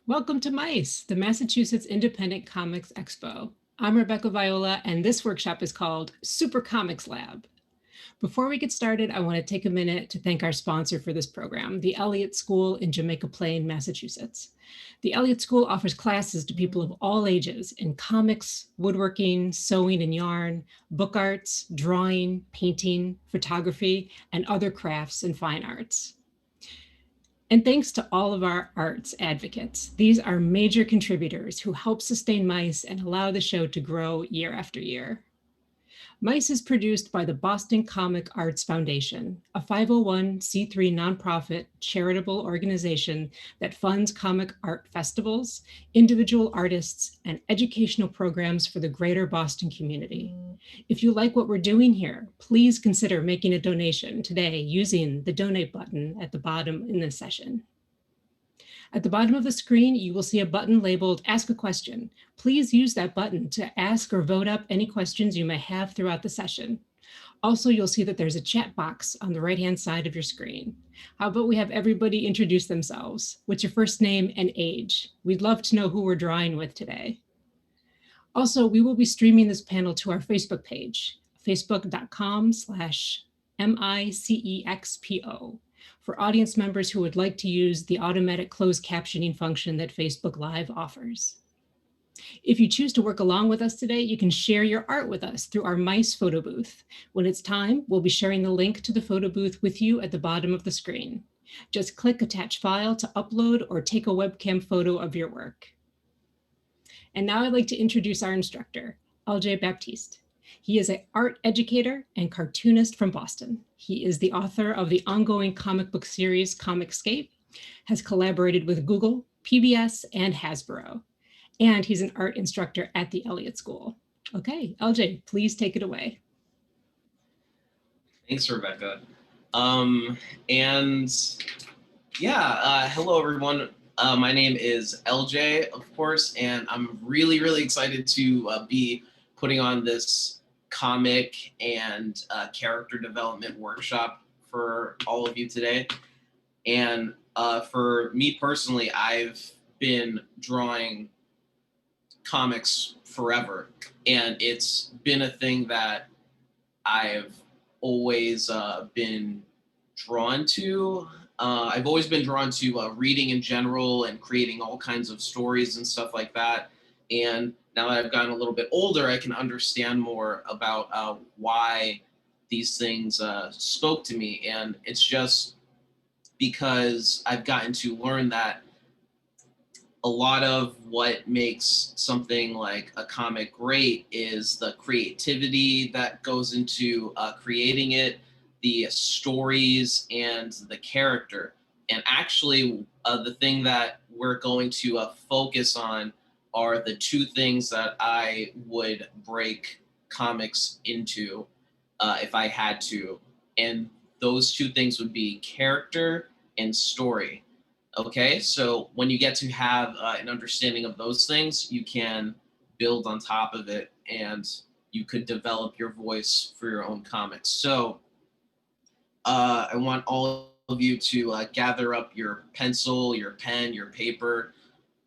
Welcome to MICE, the Massachusetts Independent Comics Expo. I'm Rebecca Viola, and this workshop is called Super Comics Lab. Before we get started, I want to take a minute to thank our sponsor for this program, the Elliott School in Jamaica Plain, Massachusetts. The Elliott School offers classes to people of all ages in comics, woodworking, sewing and yarn, book arts, drawing, painting, photography, and other crafts and fine arts. And thanks to all of our arts advocates. These are major contributors who help sustain MICE and allow the show to grow year after year. MICE is produced by the Boston Comic Arts Foundation, a 501c3 nonprofit charitable organization that funds comic art festivals, individual artists, and educational programs for the greater Boston community. If you like what we're doing here, please consider making a donation today using the donate button at the bottom in this session. At the bottom of the screen, you will see a button labeled Ask a Question. Please use that button to ask or vote up any questions you may have throughout the session. Also, you'll see that there's a chat box on the right-hand side of your screen. How about we have everybody introduce themselves? What's your first name and age? We'd love to know who we're drawing with today. Also, we will be streaming this panel to our Facebook page, facebook.com/MICEXPO. For audience members who would like to use the automatic closed captioning function that Facebook Live offers. If you choose to work along with us today, you can share your art with us through our MICE photo booth. When it's time, we'll be sharing the link to the photo booth with you at the bottom of the screen. Just click Attach File to upload or take a webcam photo of your work. And now I'd like to introduce our instructor, LJ-Baptiste. He is an art educator and cartoonist from Boston. He is the author of the ongoing comic book series Comicscape, has collaborated with Google, PBS, and Hasbro. And he's an art instructor at the Elliott School. Okay, LJ, please take it away. Thanks, Rebecca. Hello everyone. My name is LJ, of course, and I'm really excited to be putting on this comic and character development workshop for all of you today. And for me personally, I've been drawing comics forever, and it's been a thing that I've always been drawn to. I've always been drawn to reading in general and creating all kinds of stories and stuff like that. And now that I've gotten a little bit older, I can understand more about why these things spoke to me. And it's just because I've gotten to learn that a lot of what makes something like a comic great is the creativity that goes into creating it, the stories, and the character. And actually, the thing that we're going to focus on are the two things that I would break comics into if I had to. And those two things would be character and story. Okay, so when you get to have an understanding of those things, you can build on top of it and you could develop your voice for your own comics. So I want all of you to gather up your pencil, your pen, your paper,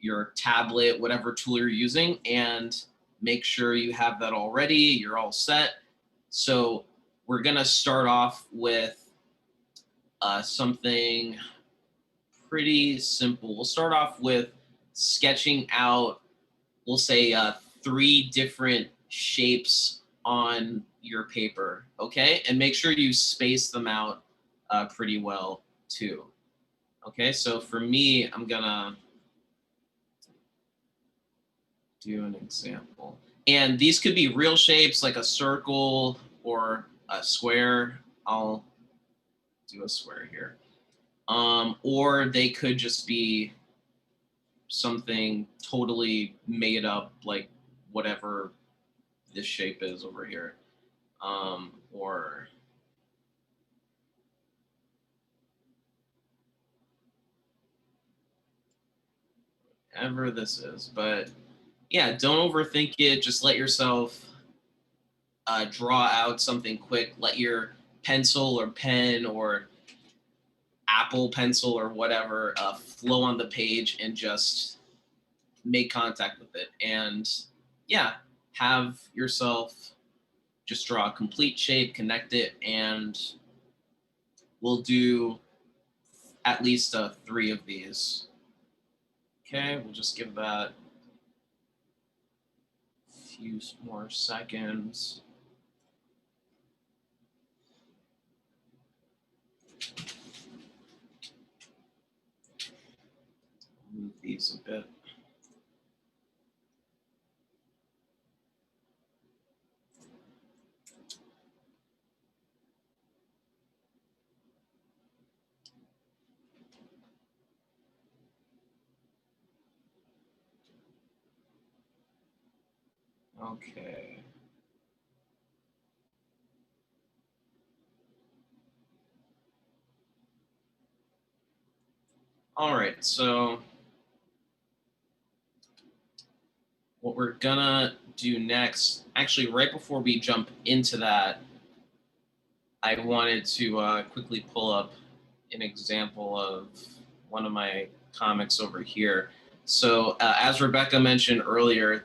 your tablet, whatever tool you're using, and make sure you have that all ready. You're all set. So we're gonna start off with something pretty simple. We'll start off with sketching out, we'll say 3 different shapes on your paper, okay? And make sure you space them out pretty well too. Okay, so for me, I'm gonna do an example. And these could be real shapes like a circle or a square. I'll do a square here. Or they could just be something totally made up, like whatever this shape is over here. Or whatever this is. But yeah, don't overthink it. Just let yourself draw out something quick. Let your pencil or pen or Apple Pencil or whatever flow on the page and just make contact with it, and yeah, have yourself just draw a complete shape, connect it, and we'll do at least 3 of these. Okay, we'll just give that a few more seconds. Move these a bit. Okay. All right, so what we're gonna do next, actually right before we jump into that, I wanted to quickly pull up an example of one of my comics over here. So as Rebecca mentioned earlier,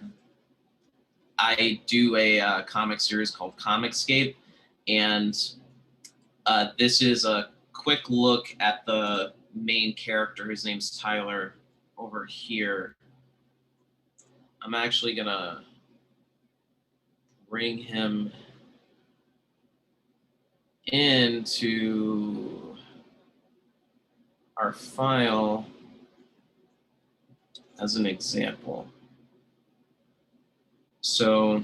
I do a comic series called Comicscape, and this is a quick look at the main character. His name's Tyler over here. I'm actually gonna bring him into our file as an example. So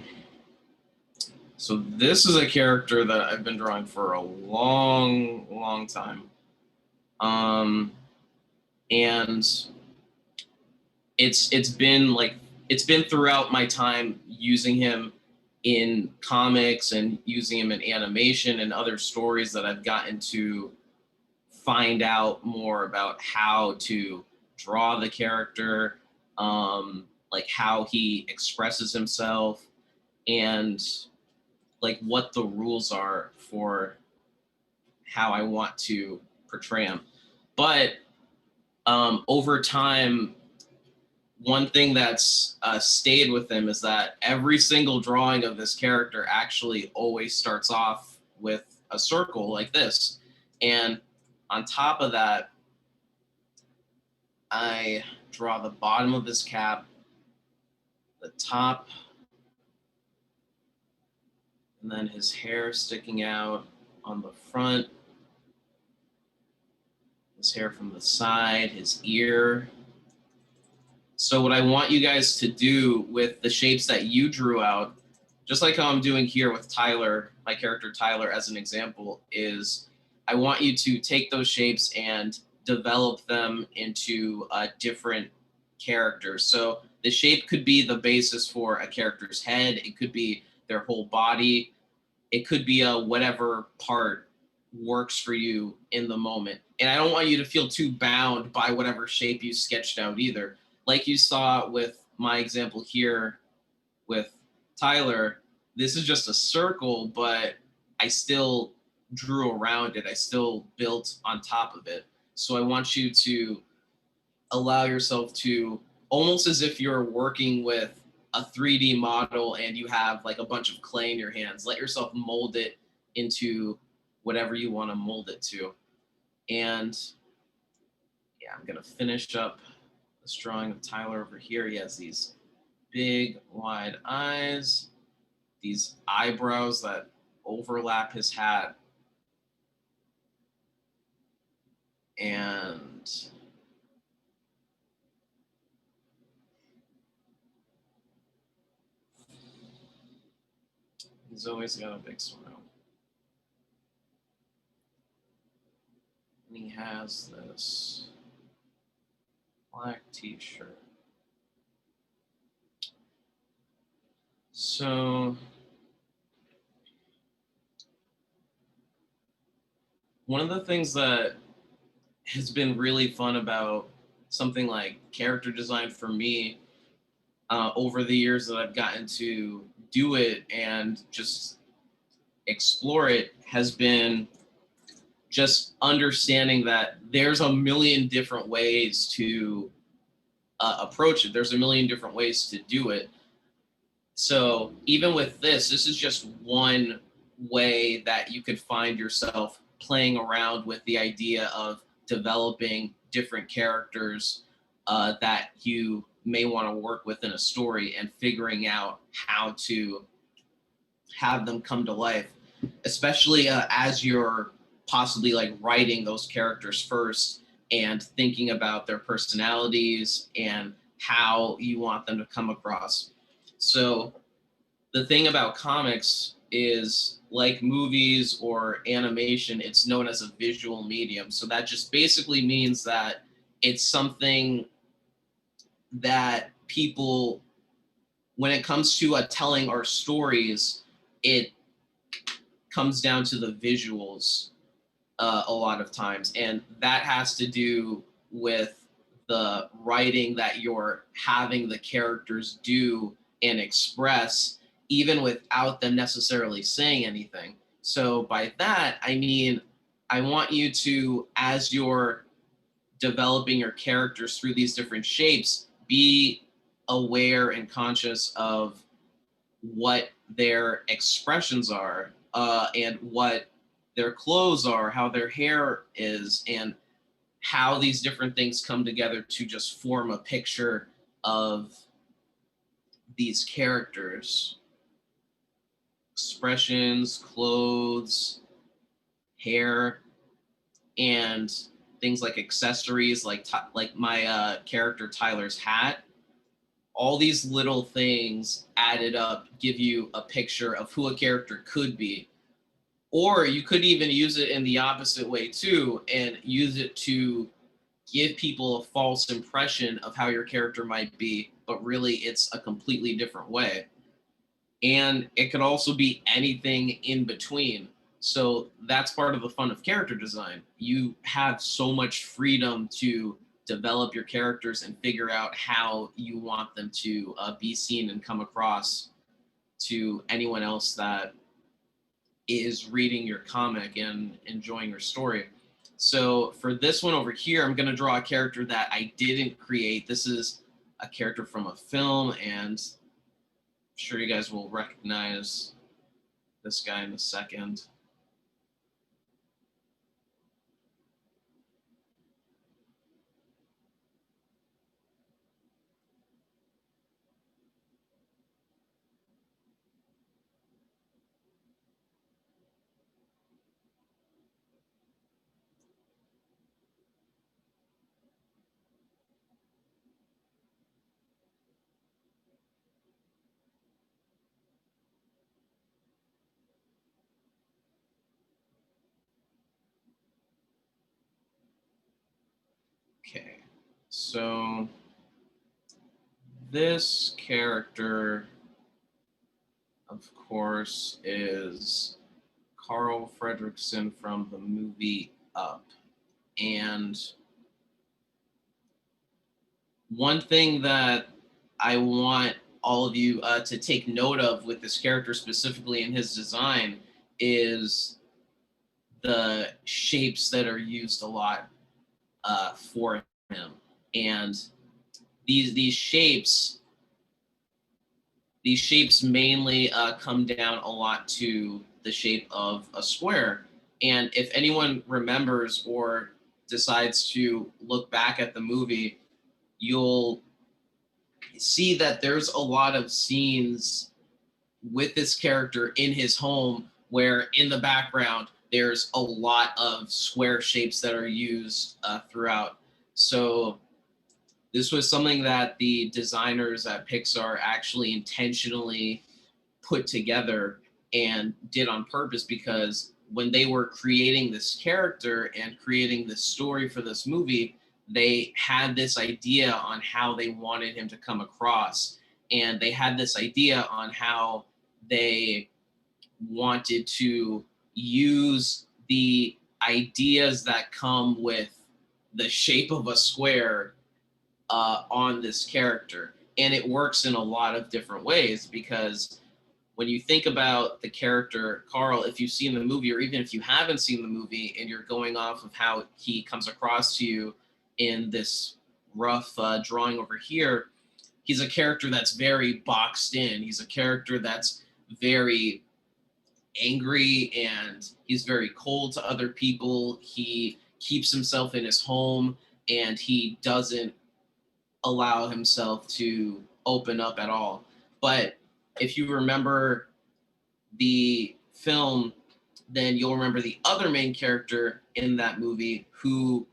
this is a character that I've been drawing for a long time. And it's been throughout my time using him in comics and using him in animation and other stories that I've gotten to find out more about how to draw the character, like how he expresses himself, and like what the rules are for how I want to portray him. But over time, one thing that's stayed with him is that every single drawing of this character actually always starts off with a circle like this. And on top of that, I draw the bottom of his cap, the top, and then his hair sticking out on the front, his hair from the side, his ear. So what I want you guys to do with the shapes that you drew out, just like how I'm doing here with Tyler, my character Tyler as an example, is I want you to take those shapes and develop them into different characters. So the shape could be the basis for a character's head. It could be their whole body. It could be whatever part works for you in the moment. And I don't want you to feel too bound by whatever shape you sketched out either. Like you saw with my example here with Tyler, this is just a circle, but I still drew around it. I still built on top of it. So I want you to allow yourself to, almost as if you're working with a 3D model and you have like a bunch of clay in your hands, let yourself mold it into whatever you want to mold it to. And yeah, I'm going to finish up this drawing of Tyler over here. He has these big, wide eyes, these eyebrows that overlap his hat, and he's always got a big smile. And he has this black t-shirt. So one of the things that has been really fun about something like character design for me over the years that I've gotten to do it and just explore it has been just understanding that there's a million different ways to approach it. There's a million different ways to do it. So even with this is just one way that you could find yourself playing around with the idea of developing different characters that you may want to work with in a story and figuring out how to have them come to life, especially as you're possibly like writing those characters first and thinking about their personalities and how you want them to come across. So the thing about comics is, like movies or animation, it's known as a visual medium. So that just basically means that it's something that people, when it comes to telling our stories, it comes down to the visuals a lot of times. And that has to do with the writing that you're having the characters do and express, even without them necessarily saying anything. So by that, I mean, I want you to, as you're developing your characters through these different shapes, be aware and conscious of what their expressions are, and what their clothes are, how their hair is, and how these different things come together to just form a picture of these characters. Expressions, clothes, hair, and things like accessories, like my character Tyler's hat. All these little things added up give you a picture of who a character could be. Or you could even use it in the opposite way too, and use it to give people a false impression of how your character might be, but really it's a completely different way. And it could also be anything in between. So that's part of the fun of character design. You have so much freedom to develop your characters and figure out how you want them to be seen and come across to anyone else that is reading your comic and enjoying your story. So for this one over here, I'm going to draw a character that I didn't create. This is a character from a film, and I'm sure you guys will recognize this guy in a second. Okay, so this character, of course, is Carl Fredrickson from the movie Up. And one thing that I want all of you to take note of with this character specifically in his design is the shapes that are used a lot for him. And these shapes mainly come down a lot to the shape of a square. And if anyone remembers or decides to look back at the movie, you'll see that there's a lot of scenes with this character in his home where in the background there's a lot of square shapes that are used throughout. So this was something that the designers at Pixar actually intentionally put together and did on purpose, because when they were creating this character and creating this story for this movie, they had this idea on how they wanted him to come across. And they had this idea on how they wanted to use the ideas that come with the shape of a square on this character. And it works in a lot of different ways, because when you think about the character Carl, if you've seen the movie, or even if you haven't seen the movie and you're going off of how he comes across to you in this rough drawing over here, he's a character that's very boxed in. He's a character that's very angry, and he's very cold to other people. He keeps himself in his home, and he doesn't allow himself to open up at all. But if you remember the film, then you'll remember the other main character in that movie, who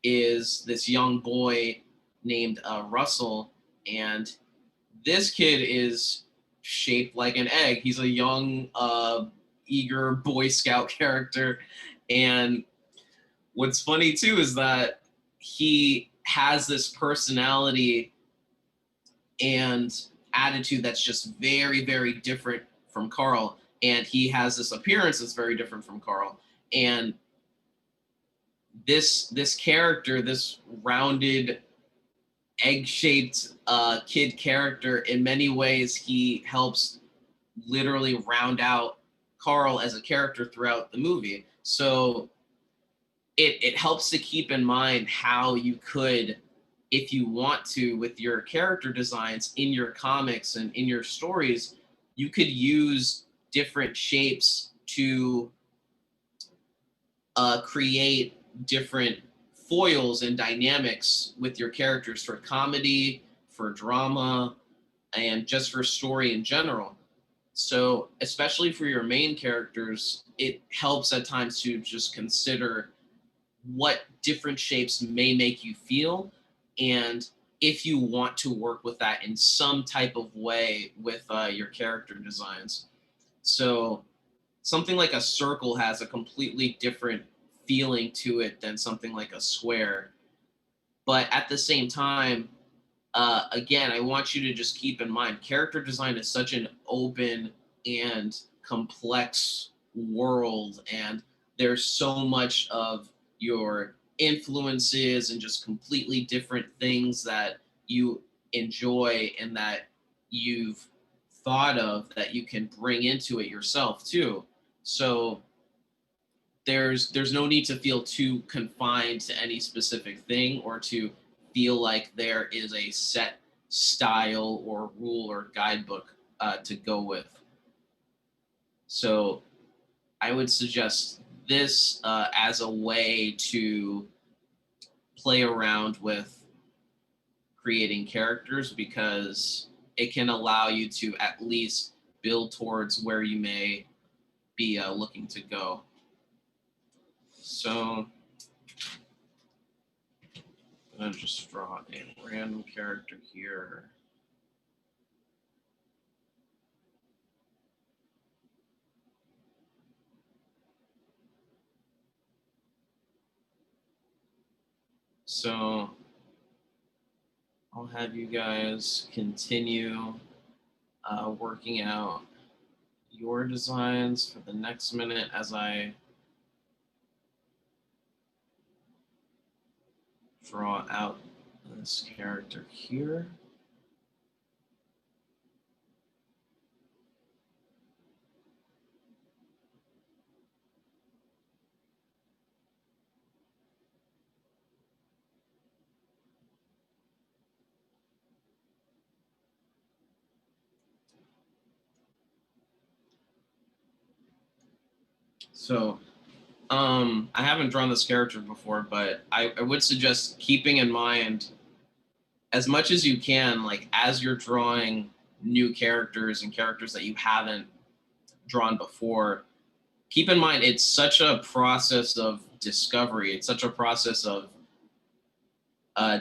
is this young boy named Russell. And this kid is shaped like an egg. He's a young, eager Boy Scout character. And what's funny too is that he has this personality and attitude that's just very, very different from Carl. And he has this appearance that's very different from Carl. And this character, this rounded, egg-shaped kid character, in many ways, he helps literally round out Carl as a character throughout the movie. So it helps to keep in mind how you could, if you want to, with your character designs in your comics and in your stories, you could use different shapes to create different foils and dynamics with your characters for comedy, for drama, and just for story in general. So, especially for your main characters, it helps at times to just consider what different shapes may make you feel, and if you want to work with that in some type of way with your character designs. So, something like a circle has a completely different feeling to it than something like a square. But at the same time, again, I want you to just keep in mind character design is such an open and complex world, and there's so much of your influences and just completely different things that you enjoy and that you've thought of that you can bring into it yourself too. So there's no need to feel too confined to any specific thing, or to feel like there is a set style or rule or guidebook to go with. So I would suggest this as a way to play around with creating characters, because it can allow you to at least build towards where you may be looking to go. So I'm going to just draw a random character here. So I'll have you guys continue working out your designs for the next minute as I draw out this character here. So I haven't drawn this character before, but I would suggest keeping in mind as much as you can, like as you're drawing new characters and characters that you haven't drawn before, keep in mind it's such a process of discovery. It's such a process of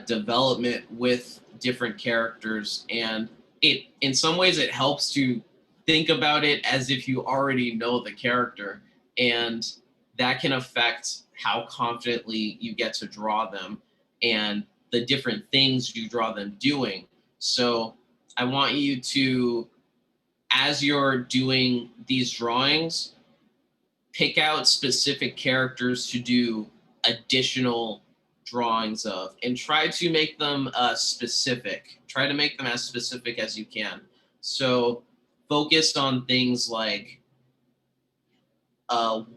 development with different characters, and it in some ways it helps to think about it as if you already know the character, and that can affect how confidently you get to draw them and the different things you draw them doing. So I want you to, as you're doing these drawings, pick out specific characters to do additional drawings of, and try to make them specific. Try to make them as specific as you can. So focus on things like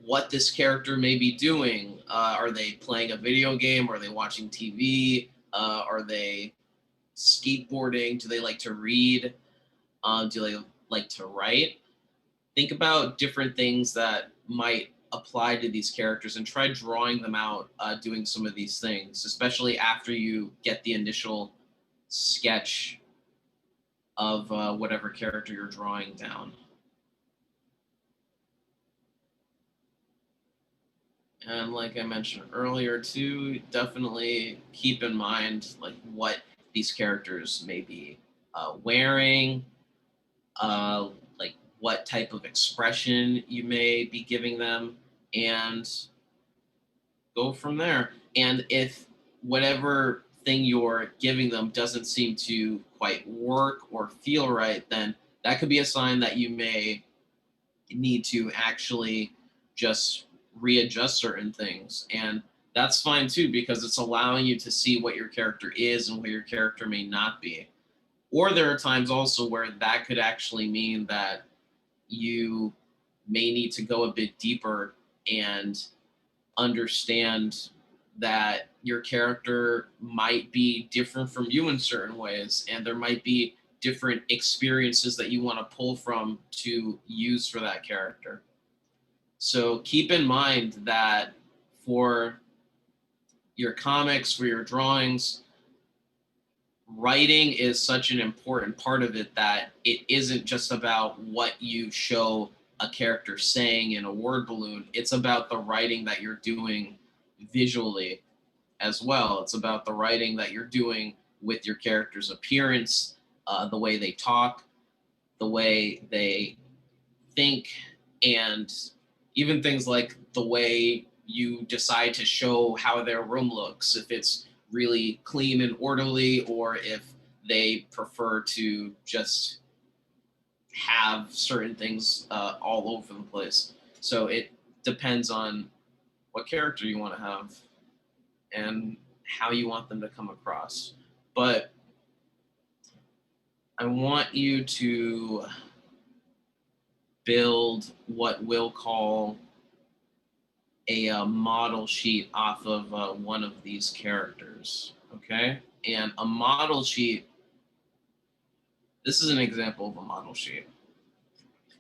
what this character may be doing. Are they playing a video game? Are they watching TV? Are they skateboarding? Do they like to read? Do they like to write? Think about different things that might apply to these characters and try drawing them out doing some of these things, especially after you get the initial sketch of whatever character you're drawing down. And like I mentioned earlier too, definitely keep in mind like what these characters may be wearing, uh, like what type of expression you may be giving them, and go from there. And if whatever thing you're giving them doesn't seem to quite work or feel right, then that could be a sign that you may need to actually just readjust certain things. And that's fine too, because it's allowing you to see what your character is and what your character may not be. Or there are times also where that could actually mean that you may need to go a bit deeper and understand that your character might be different from you in certain ways, and there might be different experiences that you want to pull from to use for that character. So keep in mind that for your comics, for your drawings, writing is such an important part of it that it isn't just about what you show a character saying in a word balloon. It's about the writing that you're doing visually as well. It's about the writing that you're doing with your character's appearance, the way they talk, the way they think, and even things like the way you decide to show how their room looks, if it's really clean and orderly, or if they prefer to just have certain things all over the place. So it depends on what character you want to have and how you want them to come across. But I want you to build what we'll call a model sheet off of one of these characters, okay? And a model sheet, this is an example of a model sheet.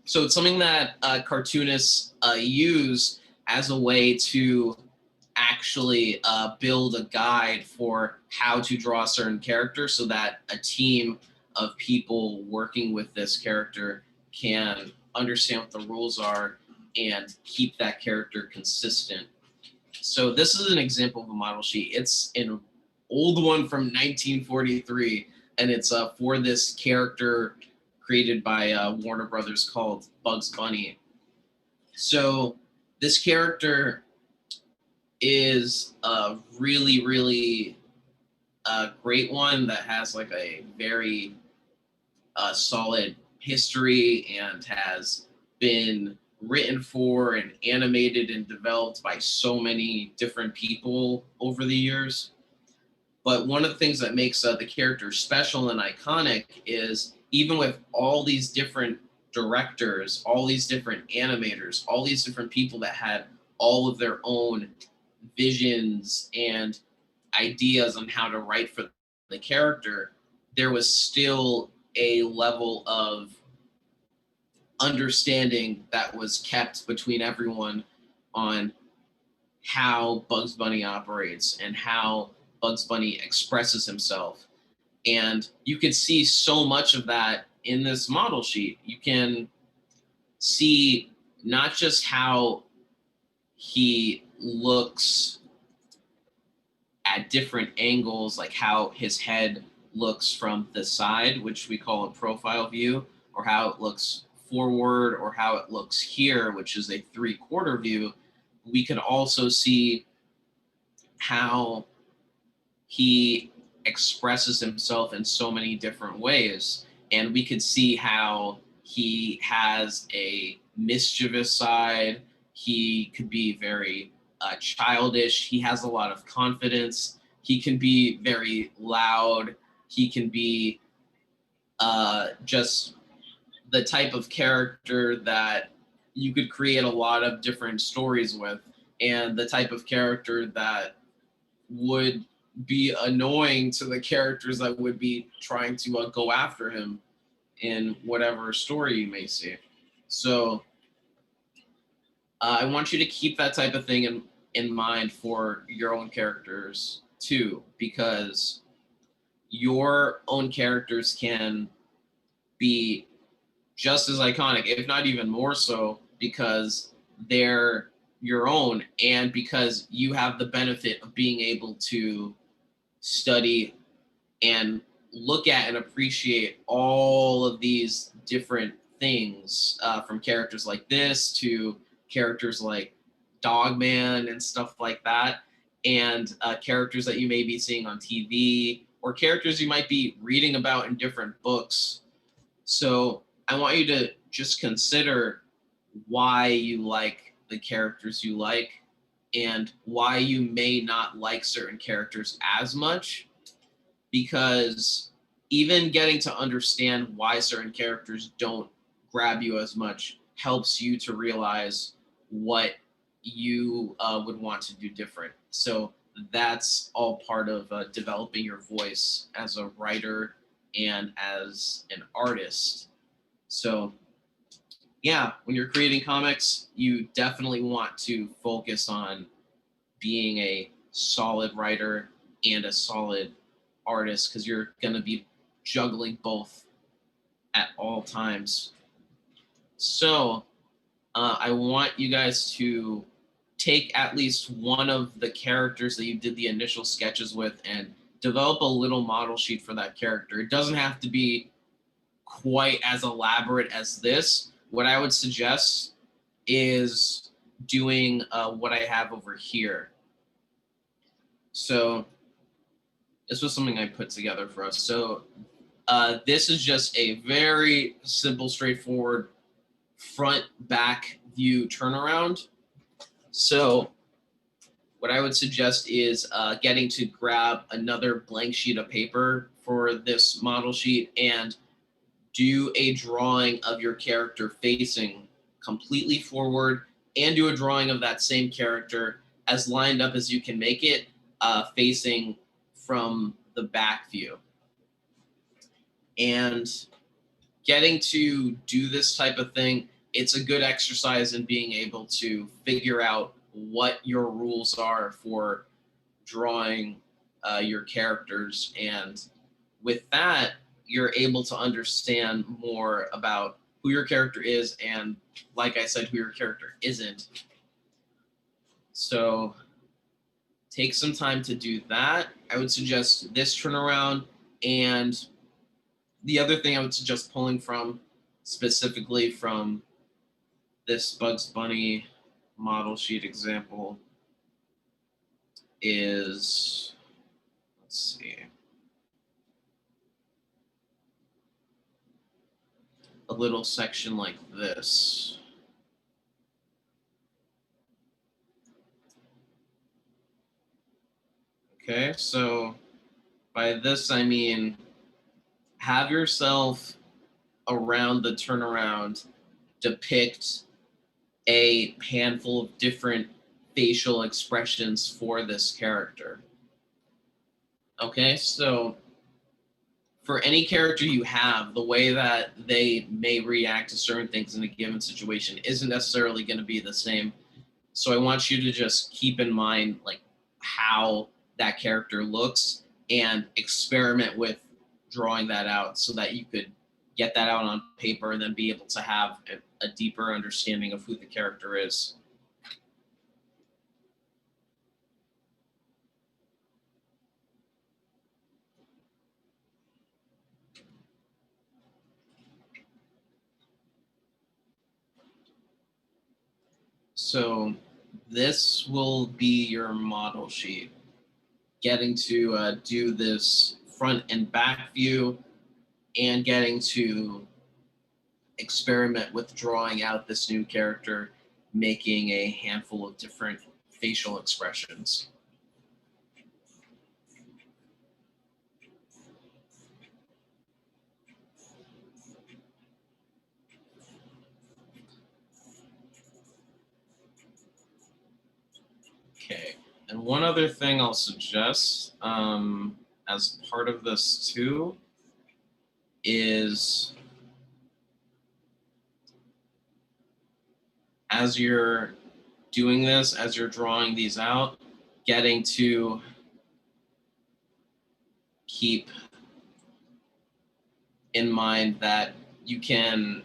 So it's something that cartoonists use as a way to actually build a guide for how to draw a certain character so that a team of people working with this character can understand what the rules are and keep that character consistent. So this is an example of a model sheet. It's an old one from 1943, and it's for this character created by Warner Brothers called Bugs Bunny. So this character is a really, really great one that has like a very solid history and has been written for and animated and developed by so many different people over the years. But one of the things that makes the character special and iconic is even with all these different directors, all these different animators, all these different people that had all of their own visions and ideas on how to write for the character, there was still a level of understanding that was kept between everyone on how Bugs Bunny operates and how Bugs Bunny expresses himself. And you could see so much of that in this model sheet. You can see not just how he looks at different angles, like how his head looks from the side, which we call a profile view, or how it looks forward, or how it looks here, which is a 3/4 view. We can also see how he expresses himself in so many different ways. And we could see how he has a mischievous side. He could be very childish. He has a lot of confidence. He can be very loud. He can be just the type of character that you could create a lot of different stories with, and the type of character that would be annoying to the characters that would be trying to go after him in whatever story you may see. So I want you to keep that type of thing in mind for your own characters too, because your own characters can be just as iconic, if not even more so, because they're your own and because you have the benefit of being able to study and look at and appreciate all of these different things, from characters like this to characters like Dogman and stuff like that, and characters that you may be seeing on TV or characters you might be reading about in different books. So I want you to just consider why you like the characters you like and why you may not like certain characters as much, because even getting to understand why certain characters don't grab you as much helps you to realize what you would want to do different. So that's all part of developing your voice as a writer and as an artist. So yeah, when you're creating comics, you definitely want to focus on being a solid writer and a solid artist, because you're going to be juggling both at all times. So I want you guys to take at least one of the characters that you did the initial sketches with and develop a little model sheet for that character. It doesn't have to be quite as elaborate as this. What I would suggest is doing what I have over here. So this was something I put together for us. So this is just a very simple, straightforward front back view turnaround. So what I would suggest is getting to grab another blank sheet of paper for this model sheet and do a drawing of your character facing completely forward, and do a drawing of that same character as lined up as you can make it, facing from the back view. And getting to do this type of thing, it's a good exercise in being able to figure out what your rules are for drawing your characters. And with that, you're able to understand more about who your character is and, like I said, who your character isn't. So take some time to do that. I would suggest this turnaround, and the other thing I would suggest pulling from, specifically from this Bugs Bunny model sheet example, is, let's see, a little section like this. Okay, so by this I mean have yourself around the turnaround depict a handful of different facial expressions for this character. Okay, so for any character you have, the way that they may react to certain things in a given situation isn't necessarily going to be the same. So I want you to just keep in mind like how that character looks and experiment with drawing that out so that you could get that out on paper and then be able to have a deeper understanding of who the character is. So this will be your model sheet. Getting to do this front and back view and getting to experiment with drawing out this new character, making a handful of different facial expressions. Okay, And one other thing I'll suggest as part of this too is as you're doing this, as you're drawing these out, getting to keep in mind that you can,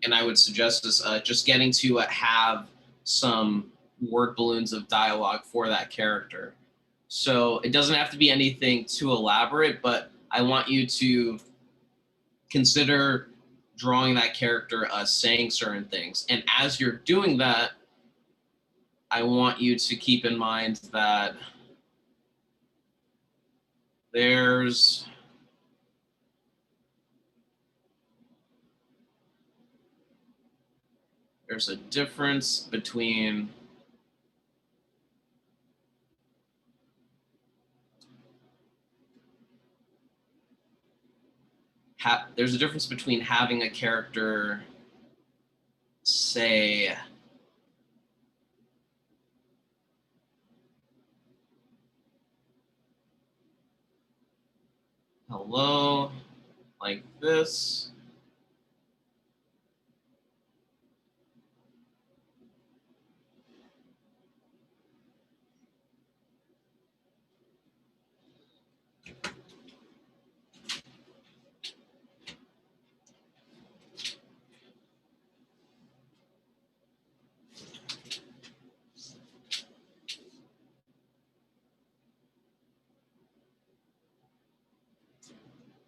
and I would suggest this, just getting to have some word balloons of dialogue for that character. So it doesn't have to be anything too elaborate, but I want you to consider drawing that character saying certain things. And as you're doing that, I want you to keep in mind that there's a difference between there's a difference between having a character say hello like this,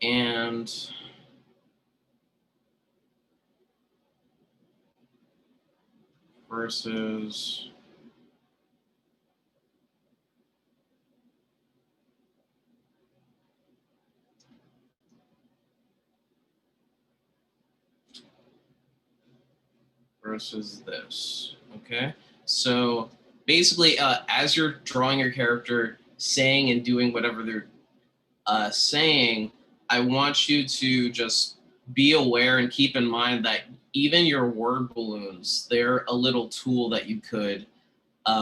and versus this. Okay, so basically as you're drawing your character saying and doing whatever they're saying, I want you to just be aware and keep in mind that even your word balloons, they're a little tool that you could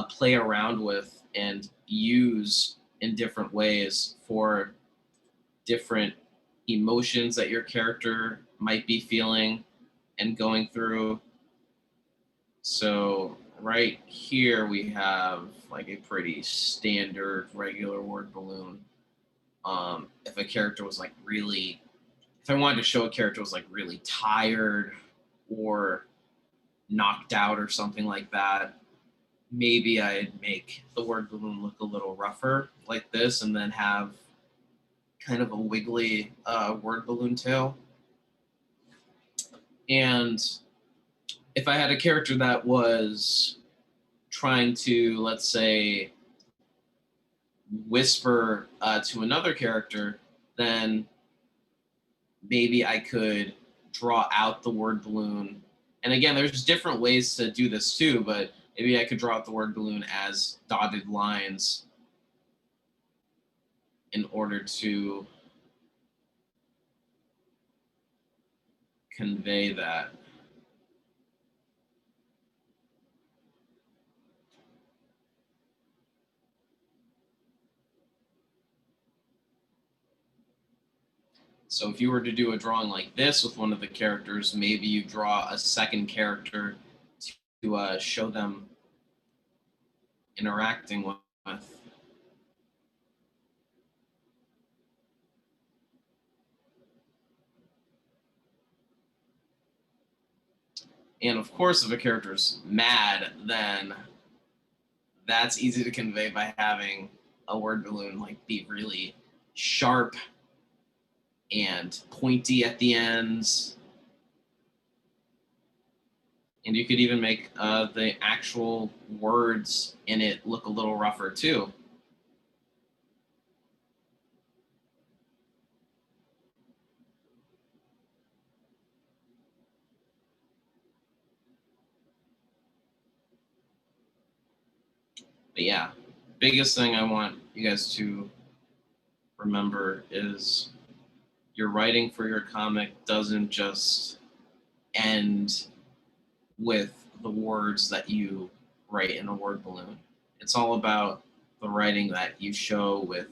play around with and use in different ways for different emotions that your character might be feeling and going through. So right here we have like a pretty standard regular word balloon. If a character was like really, if I wanted to show a character was like really tired or knocked out or something like that, maybe I'd make the word balloon look a little rougher like this and then have kind of a wiggly word balloon tail. And if I had a character that was trying to, let's say, whisper to another character, then maybe I could draw out the word balloon. And again, there's different ways to do this too, but maybe I could draw out the word balloon as dotted lines in order to convey that. So if you were to do a drawing like this with one of the characters, maybe you draw a second character to show them interacting with. And of course, if a character's mad, then that's easy to convey by having a word balloon like be really sharp and pointy at the ends. And you could even make the actual words in it look a little rougher too. But yeah, biggest thing I want you guys to remember is your writing for your comic doesn't just end with the words that you write in a word balloon. It's all about the writing that you show with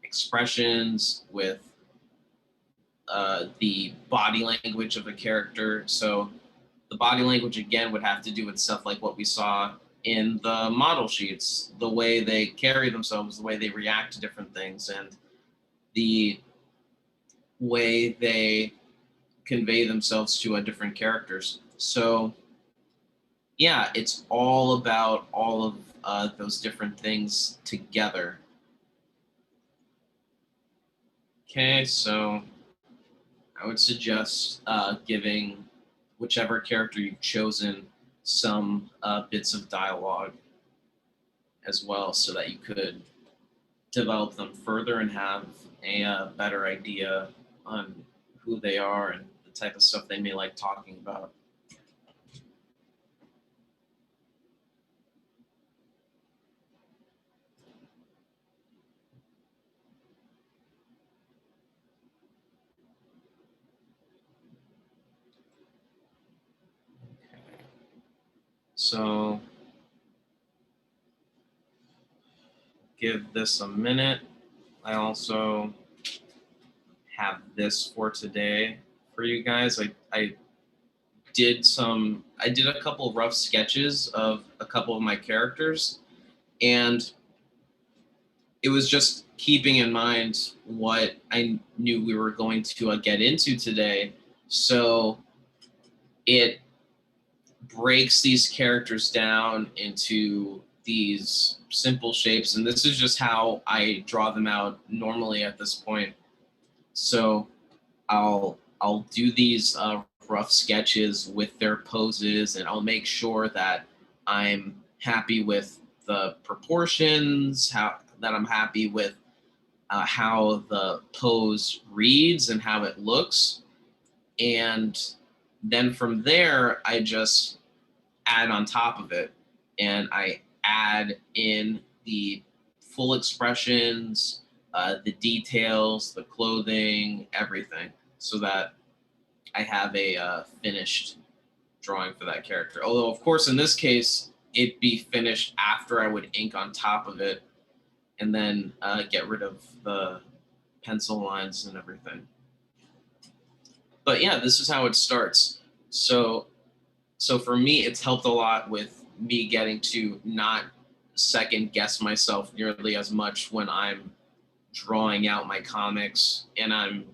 expressions, with the body language of a character. So the body language again would have to do with stuff like what we saw in the model sheets, the way they carry themselves, the way they react to different things, and the way they convey themselves to different characters. So yeah, it's all about all of those different things together. Okay, so I would suggest giving whichever character you've chosen some bits of dialogue as well, so that you could develop them further and have a better idea on who they are and the type of stuff they may like talking about. So give this a minute. I also have this for today for you guys. I did a couple rough sketches of a couple of my characters, and it was just keeping in mind what I knew we were going to get into today. So it breaks these characters down into these simple shapes, and this is just how I draw them out normally at this point. So I'll do these rough sketches with their poses, and I'll make sure that I'm happy with the proportions, how that I'm happy with how the pose reads and how it looks, and then from there I just add on top of it, and I add in the full expressions, the details, the clothing, everything, so that I have a finished drawing for that character. Although, of course, in this case, it'd be finished after I would ink on top of it and then get rid of the pencil lines and everything. But yeah, this is how it starts. So for me, it's helped a lot with me getting to not second guess myself nearly as much when I'm drawing out my comics and I'm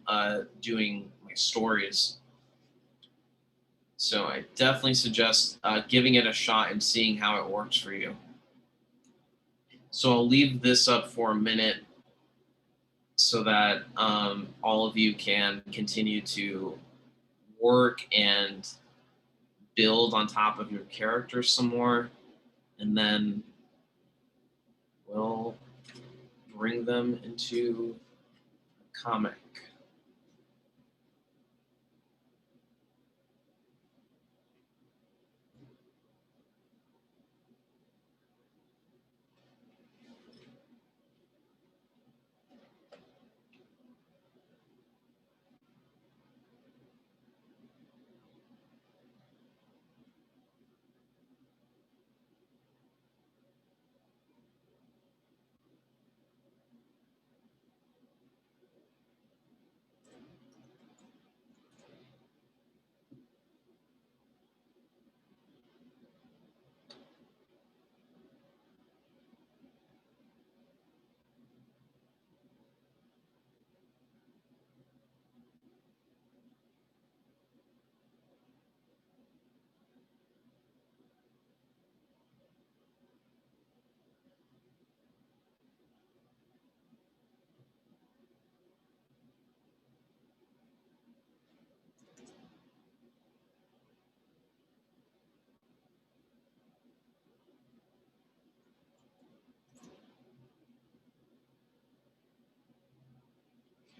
doing my stories. So I definitely suggest giving it a shot and seeing how it works for you. So I'll leave this up for a minute so that all of you can continue to work and build on top of your characters some more, and then we'll bring them into a comic.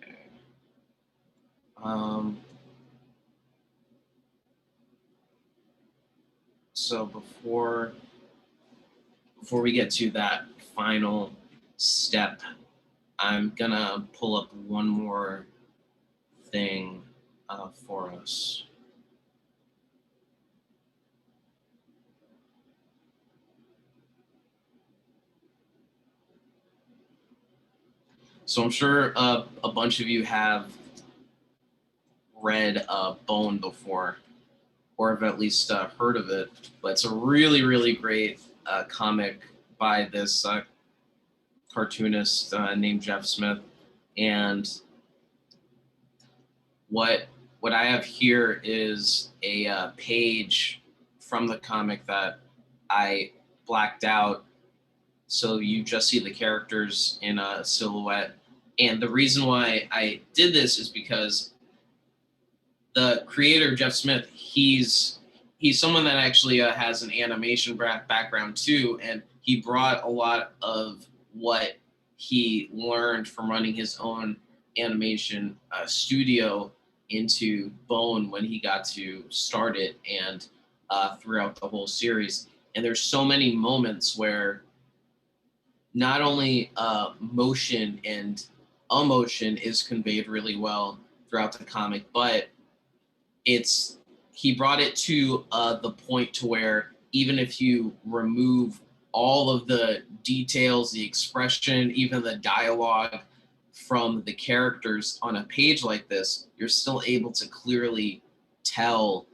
Okay. Um, so before we get to that final step, I'm gonna pull up one more thing for us. So I'm sure a bunch of you have read Bone before, or have at least heard of it. But it's a really, really great comic by this cartoonist named Jeff Smith. And what I have here is a page from the comic that I blacked out, so you just see the characters in a silhouette. And the reason why I did this is because the creator, Jeff Smith, he's someone that actually has an animation background too, and he brought a lot of what he learned from running his own animation studio into Bone when he got to start it, and throughout the whole series. And there's so many moments where not only motion and emotion is conveyed really well throughout the comic, but he brought it to the point to where even if you remove all of the details, the expression, even the dialogue from the characters on a page like this, you're still able to clearly tell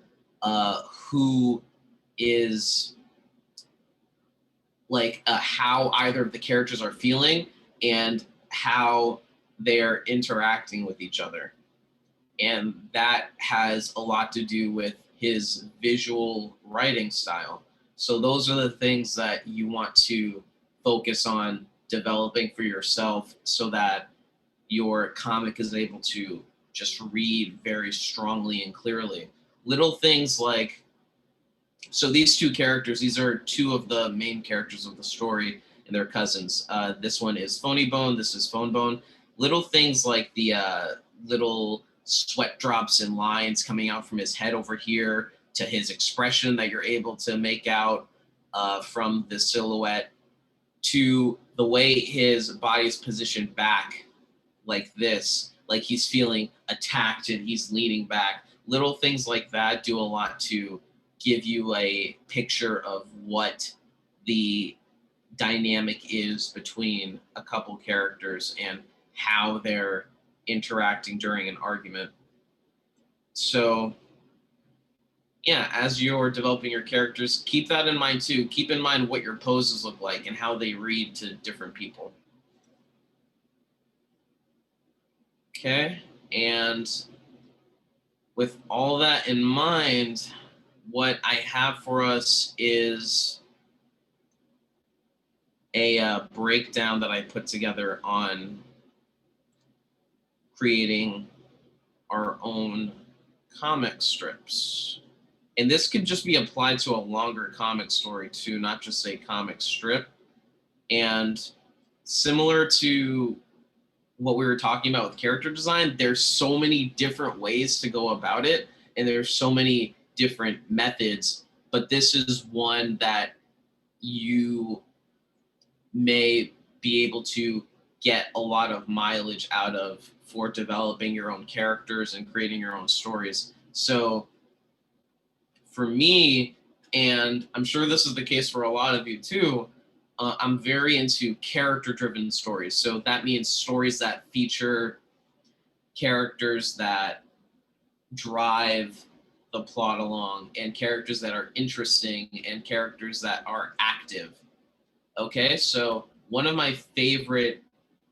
who is like how either of the characters are feeling and how they're interacting with each other. And that has a lot to do with his visual writing style. So those are the things that you want to focus on developing for yourself, so that your comic is able to just read very strongly and clearly. Little things like, so these two characters, these are two of the main characters of the story, and they're cousins. This one is Phony Bone, this is Phone Bone. Little things like the little sweat drops and lines coming out from his head over here, to his expression that you're able to make out from the silhouette, to the way his body is positioned back like this, like he's feeling attacked and he's leaning back. Little things like that do a lot to give you a picture of what the dynamic is between a couple characters and how they're interacting during an argument. So yeah, as you're developing your characters, keep that in mind too. Keep in mind what your poses look like and how they read to different people. Okay, and with all that in mind, what I have for us is a breakdown that I put together on creating our own comic strips. And this could just be applied to a longer comic story too, not just a comic strip. And similar to what we were talking about with character design, there's so many different ways to go about it, and there's so many different methods, but this is one that you may be able to get a lot of mileage out of for developing your own characters and creating your own stories. So for me, and I'm sure this is the case for a lot of you too, I'm very into character-driven stories. So that means stories that feature characters that drive the plot along, and characters that are interesting, and characters that are active. Okay, so one of my favorite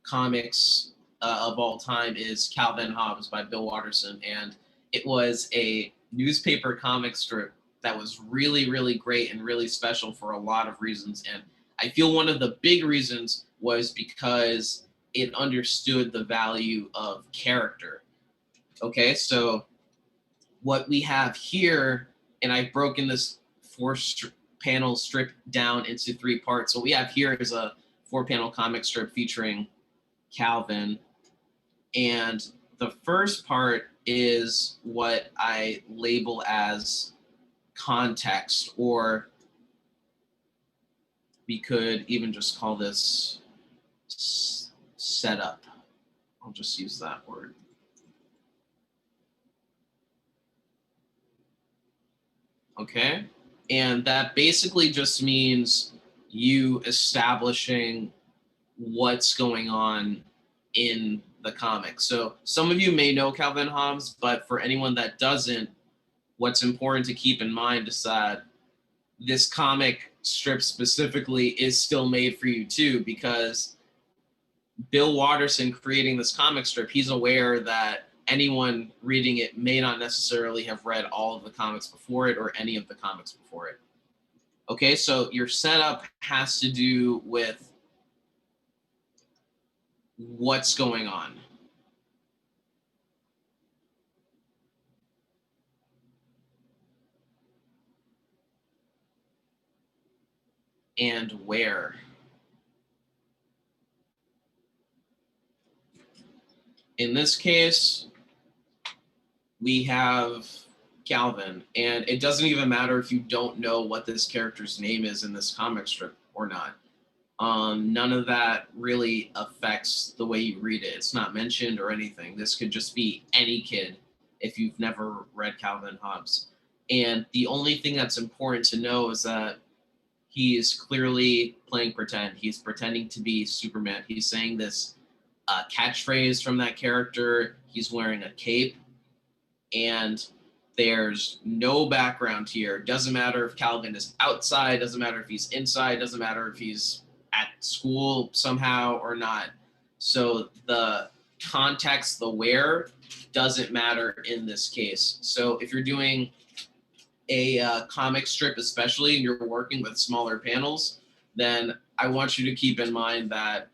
comics of all time is Calvin and Hobbes by Bill Watterson, and it was a newspaper comic strip that was really, really great and really special for a lot of reasons. And I feel one of the big reasons was because it understood the value of character. Okay, so what we have here, and I've broken this panel strip down into 3 parts. What we have here is a 4-panel comic strip featuring Calvin. And the first part is what I label as context, or we could even just call this setup. I'll just use that word. Okay, and that basically just means you establishing what's going on in the comic. So some of you may know Calvin Hobbes, but for anyone that doesn't, what's important to keep in mind is that this comic strip specifically is still made for you too, because Bill Watterson creating this comic strip, he's aware that anyone reading it may not necessarily have read all of the comics before it or any of the comics before it. Okay, so your setup has to do with what's going on. And where. In this case, we have Calvin, and it doesn't even matter if you don't know what this character's name is in this comic strip or not. None of that really affects the way you read it. It's not mentioned or anything. This could just be any kid if you've never read Calvin Hobbes. And the only thing that's important to know is that he is clearly playing pretend. He's pretending to be Superman. He's saying this catchphrase from that character. He's wearing a cape, and there's no background here. Doesn't matter if Calvin is outside, doesn't matter if he's inside, doesn't matter if he's at school somehow or not. So the context, the where, doesn't matter in this case. So if you're doing a comic strip especially, and you're working with smaller panels, then I want you to keep in mind that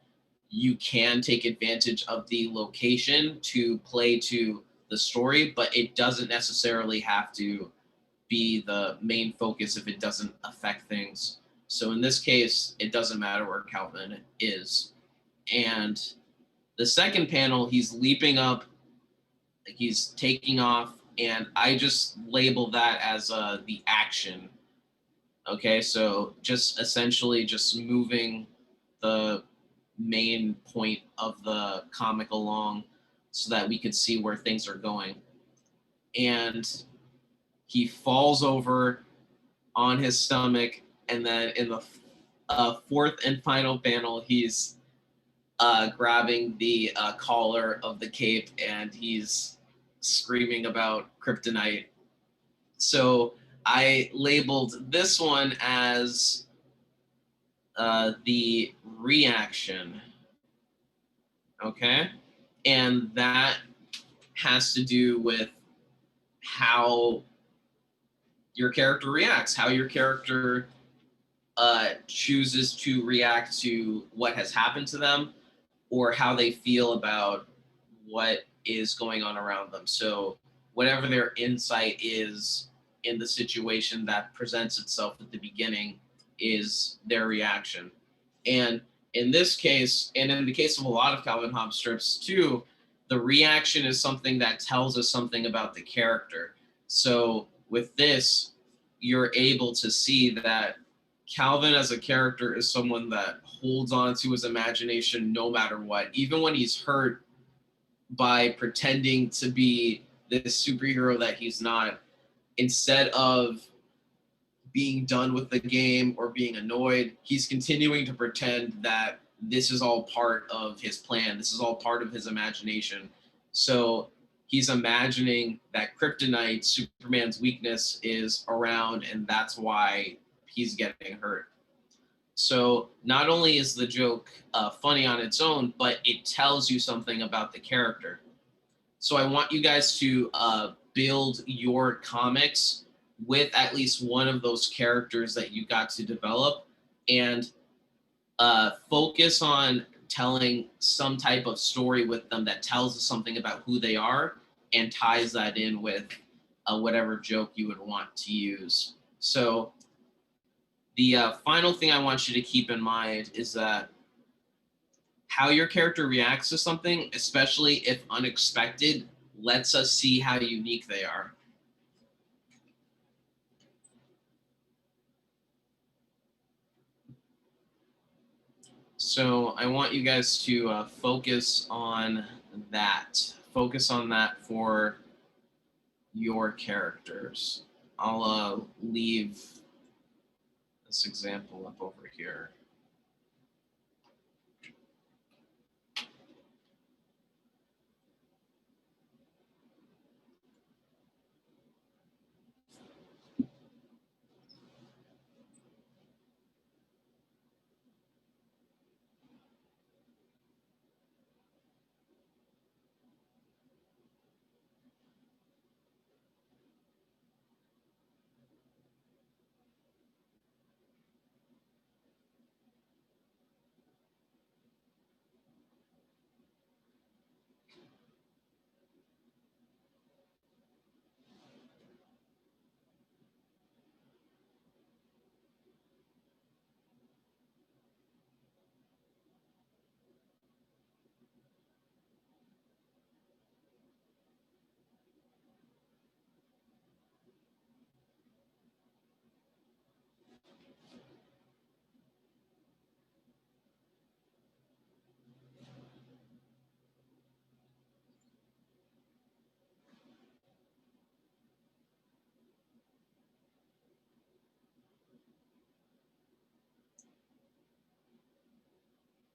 you can take advantage of the location to play to the story, but it doesn't necessarily have to be the main focus if it doesn't affect things. So in this case, it doesn't matter where Calvin is. And the second panel, he's leaping up, like he's taking off, and I just label that as the action. Okay, so just essentially just moving the main point of the comic along so that we could see where things are going. And he falls over on his stomach, and then in the fourth and final panel, he's grabbing the collar of the cape, and he's screaming about kryptonite. So I labeled this one as the reaction. Okay? And that has to do with how your character reacts, how your character chooses to react to what has happened to them, or how they feel about what is going on around them. So whatever their insight is in the situation that presents itself at the beginning is their reaction. And in this case, and in the case of a lot of Calvin Hobbes strips too, the reaction is something that tells us something about the character. So with this, you're able to see that Calvin as a character is someone that holds on to his imagination no matter what. Even when he's hurt by pretending to be this superhero that he's not, instead of being done with the game or being annoyed, he's continuing to pretend that this is all part of his plan. This is all part of his imagination. So he's imagining that kryptonite, Superman's weakness, is around, and that's why he's getting hurt. So not only is the joke funny on its own, but it tells you something about the character. So I want you guys to build your comics with at least one of those characters that you got to develop, and focus on telling some type of story with them that tells us something about who they are and ties that in with whatever joke you would want to use. So the final thing I want you to keep in mind is that how your character reacts to something, especially if unexpected, lets us see how unique they are. So I want you guys to focus on that. Focus on that for your characters. I'll leave this example up over here.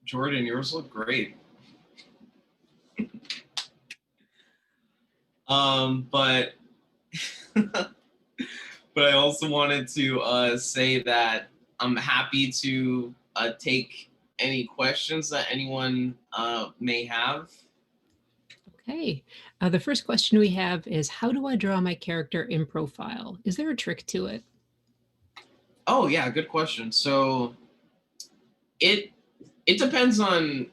Jordan, yours look great. But but I also wanted to say that I'm happy to take any questions that anyone may have. Okay. The first question we have is, how do I draw my character in profile? Is there a trick to it? Oh yeah, good question. So it it depends on.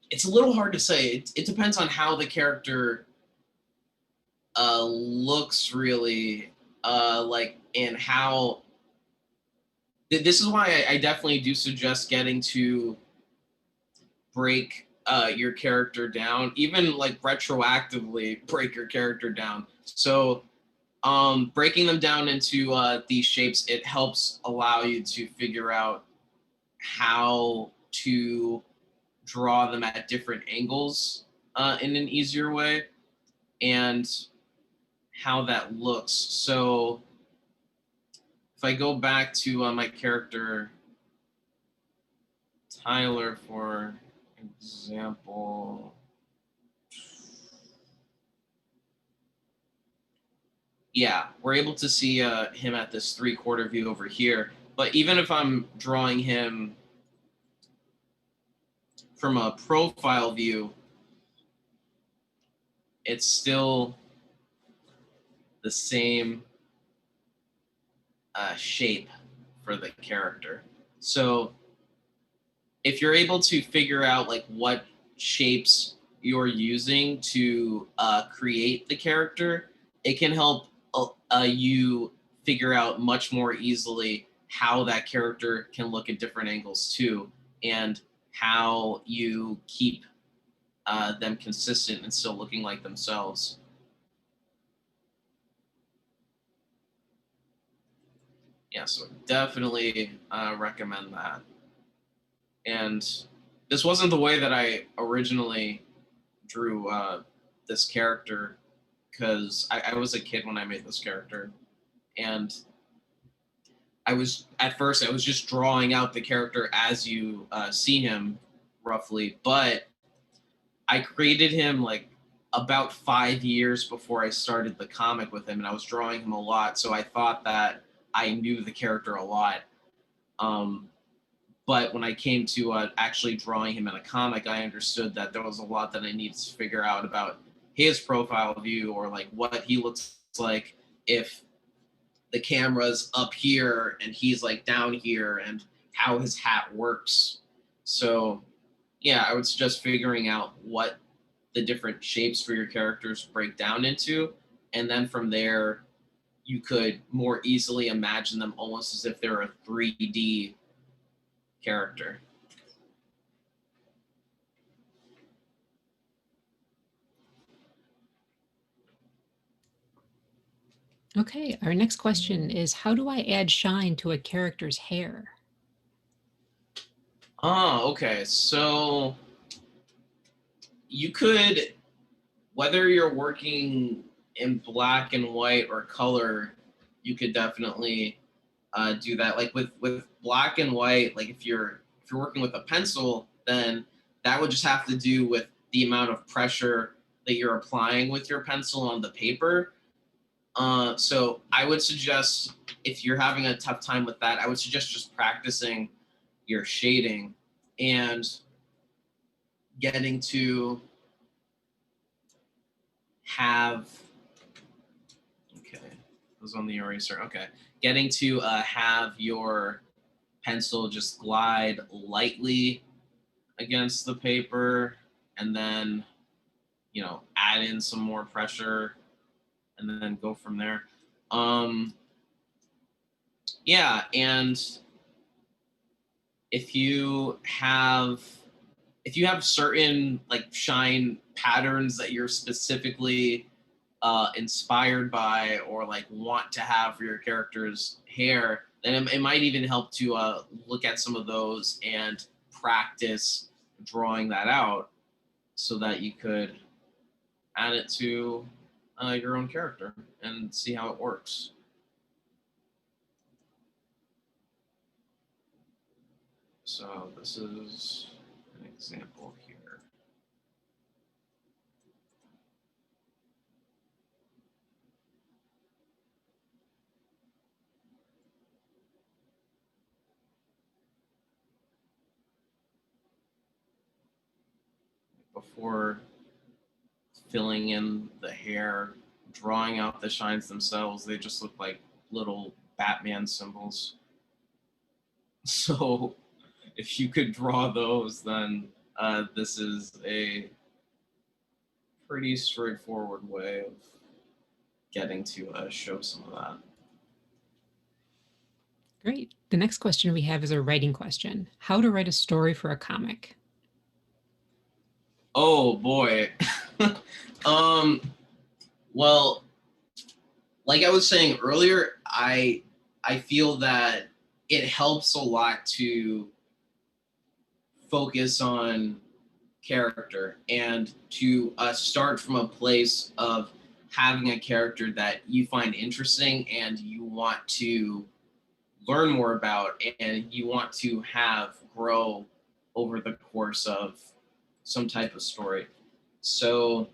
It's a little hard to say. It depends on how the character looks really, like, and how. This is why I definitely do suggest getting to break your character down, even like retroactively break your character down. So breaking them down into these shapes, it helps allow you to figure out how to draw them at different angles in an easier way, and how that looks. So if I go back to my character Tyler, for example, yeah, we're able to see him at this 3/4 view over here. But even if I'm drawing him from a profile view, it's still the same shape for the character. So if you're able to figure out like what shapes you're using to create the character, it can help you figure out much more easily how that character can look at different angles too, and how you keep them consistent and still looking like themselves. Yeah, so definitely recommend that. And this wasn't the way that I originally drew this character, because I was a kid when I made this character, and I was at first I was just drawing out the character as you see him roughly, but I created him like about 5 years before I started the comic with him, and I was drawing him a lot, so I thought that I knew the character a lot. Um, but when I came to actually drawing him in a comic, I understood that there was a lot that I needed to figure out about his profile view, or like what he looks like if the camera's up here and he's like down here, and how his hat works. So yeah, I would suggest figuring out what the different shapes for your characters break down into, and then from there you could more easily imagine them almost as if they're a 3D character. Okay, our next question is, how do I add shine to a character's hair? Okay. So you could, whether you're working in black and white or color, you could definitely do that. Like with black and white, like if you're working with a pencil, then that would just have to do with the amount of pressure that you're applying with your pencil on the paper. So I would suggest, if you're having a tough time with that, I would suggest just practicing your shading and getting to have, okay, it was on the eraser. Okay, getting to have your pencil just glide lightly against the paper, and then add in some more pressure, and then go from there. Um, yeah, and if you have certain like shine patterns that you're specifically inspired by, or like want to have for your character's hair, then it might even help to look at some of those and practice drawing that out, so that you could add it to your own character and see how it works. So this is an example here. Before filling in the hair, drawing out the shines themselves, they just look like little Batman symbols. So if you could draw those, then this is a pretty straightforward way of getting to show some of that. Great. The next question we have is a writing question. How to write a story for a comic? Oh boy. Well, like I was saying earlier, I feel that it helps a lot to focus on character and to start from a place of having a character that you find interesting and you want to learn more about and you want to have grow over the course of some type of story. So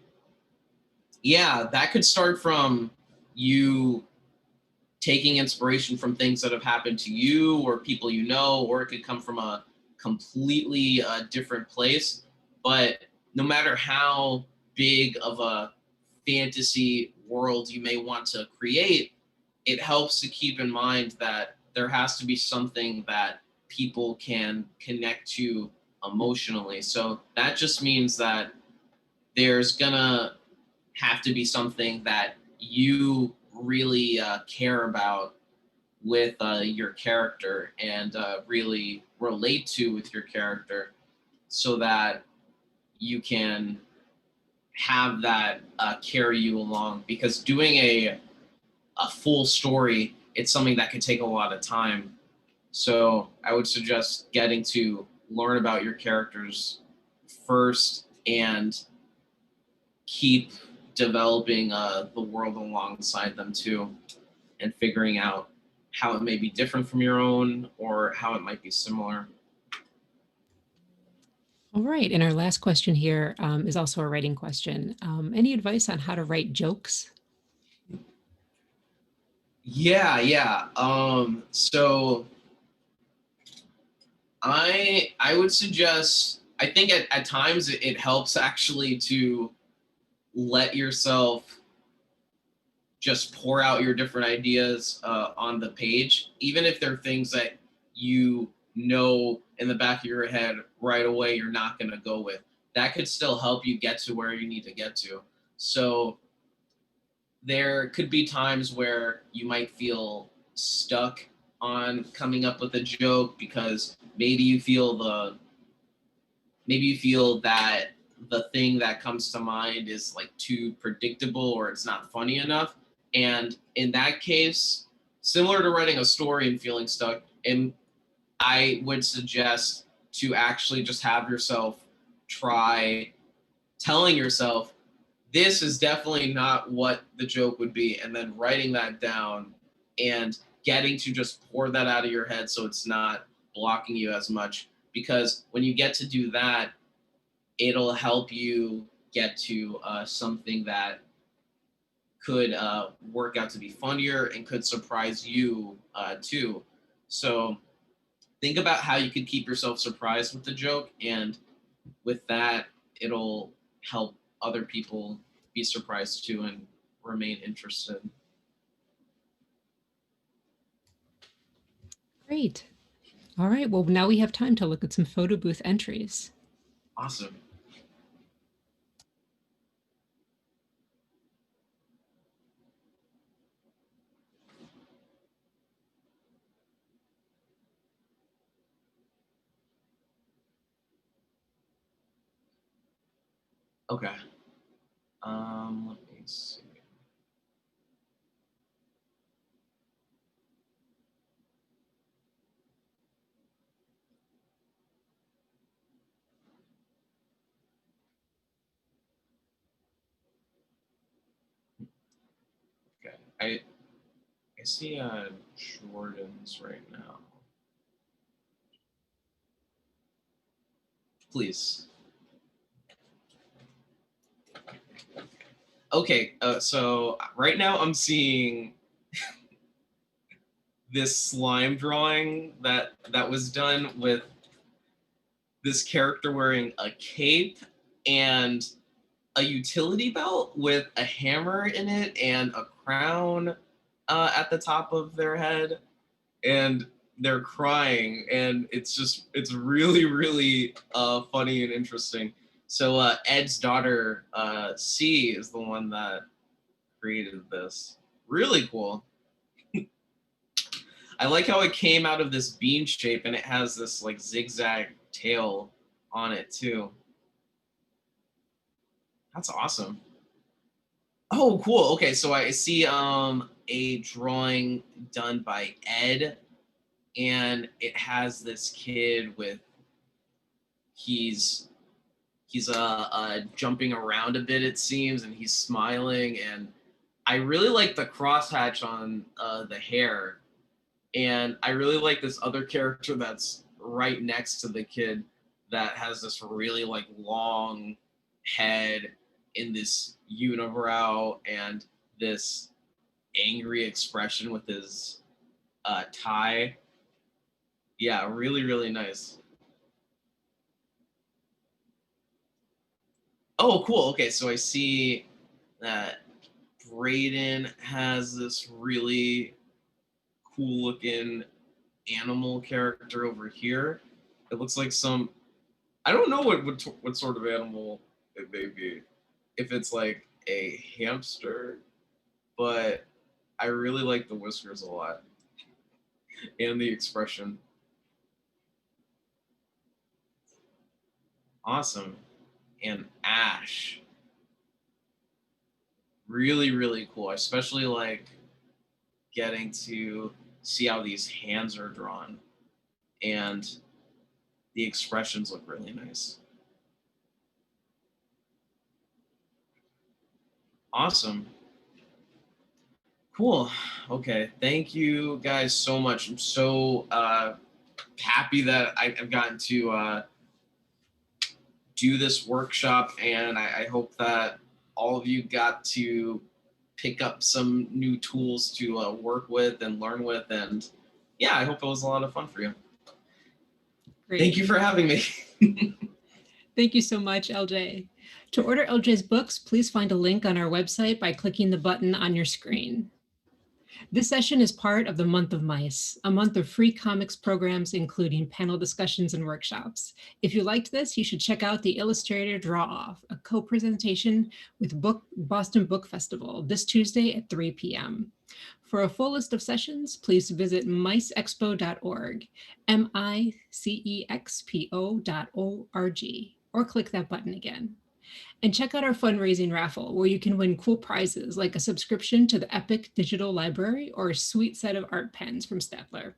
yeah, that could start from you taking inspiration from things that have happened to you or people you know, or it could come from a completely different place. But no matter how big of a fantasy world you may want to create, it helps to keep in mind that there has to be something that people can connect to emotionally. So that just means that there's gonna have to be something that you really care about with your character and really relate to with your character so that you can have that carry you along, because doing a full story, it's something that could take a lot of time. So I would suggest getting to learn about your characters first and keep developing the world alongside them too, and figuring out how it may be different from your own or how it might be similar. All right. And our last question here is also a writing question. Any advice on how to write jokes? Yeah. So I would suggest, I think at times it helps actually to let yourself just pour out your different ideas on the page, even if they're things that you know in the back of your head right away you're not going to go with. That could still help you get to where you need to get to. So there could be times where you might feel stuck on coming up with a joke because maybe you feel that the thing that comes to mind is like too predictable or it's not funny enough. And in that case, similar to writing a story and feeling stuck, and I would suggest to actually just have yourself try telling yourself, this is definitely not what the joke would be, and then writing that down and getting to just pour that out of your head so it's not blocking you as much. Because when you get to do that, it'll help you get to something that could work out to be funnier and could surprise you too. So think about how you could keep yourself surprised with the joke, and with that, it'll help other people be surprised too and remain interested. Great. All right. Well, now we have time to look at some photo booth entries. Awesome. Okay. Let me see. Okay. I see Jordan's right now. please. Okay, so right now I'm seeing this slime drawing that was done with this character wearing a cape and a utility belt with a hammer in it and a crown at the top of their head, and they're crying, and it's really really funny and interesting. So Ed's daughter C is the one that created this. Really cool. I like how it came out of this bean shape and it has this like zigzag tail on it too. That's awesome. Oh, cool. Okay, so I see a drawing done by Ed, and it has this kid with he's jumping around a bit, it seems, and he's smiling, and I really like the crosshatch on the hair, and I really like this other character that's right next to the kid that has this really like long head in this unibrow and this angry expression with his tie. Yeah, really, really nice. Oh, cool. Okay, so I see that Brayden has this really cool looking animal character over here. It looks like some, I don't know what sort of animal it may be. If it's like a hamster, but I really like the whiskers a lot and the expression. Awesome. And Ash. Really, really cool. I especially like getting to see how these hands are drawn, and the expressions look really nice. Awesome. Cool. Okay. Thank you guys so much. I'm so happy that I've gotten to do this workshop, and I hope that all of you got to pick up some new tools to work with and learn with. And yeah, I hope it was a lot of fun for you. Great. Thank you for having me. Thank you so much, LJ. To order LJ's books, please find a link on our website by clicking the button on your screen. This session is part of the Month of Mice, a month of free comics programs, including panel discussions and workshops. If you liked this, you should check out the Illustrator Draw Off, a co-presentation with Boston Book Festival this Tuesday at 3 p.m. For a full list of sessions, please visit miceexpo.org, MICEXPO.org, or click that button again. And check out our fundraising raffle, where you can win cool prizes like a subscription to the Epic Digital Library or a sweet set of art pens from Staedtler.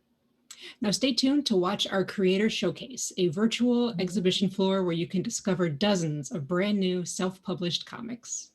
Now stay tuned to watch our Creator Showcase, a virtual exhibition floor where you can discover dozens of brand new self-published comics.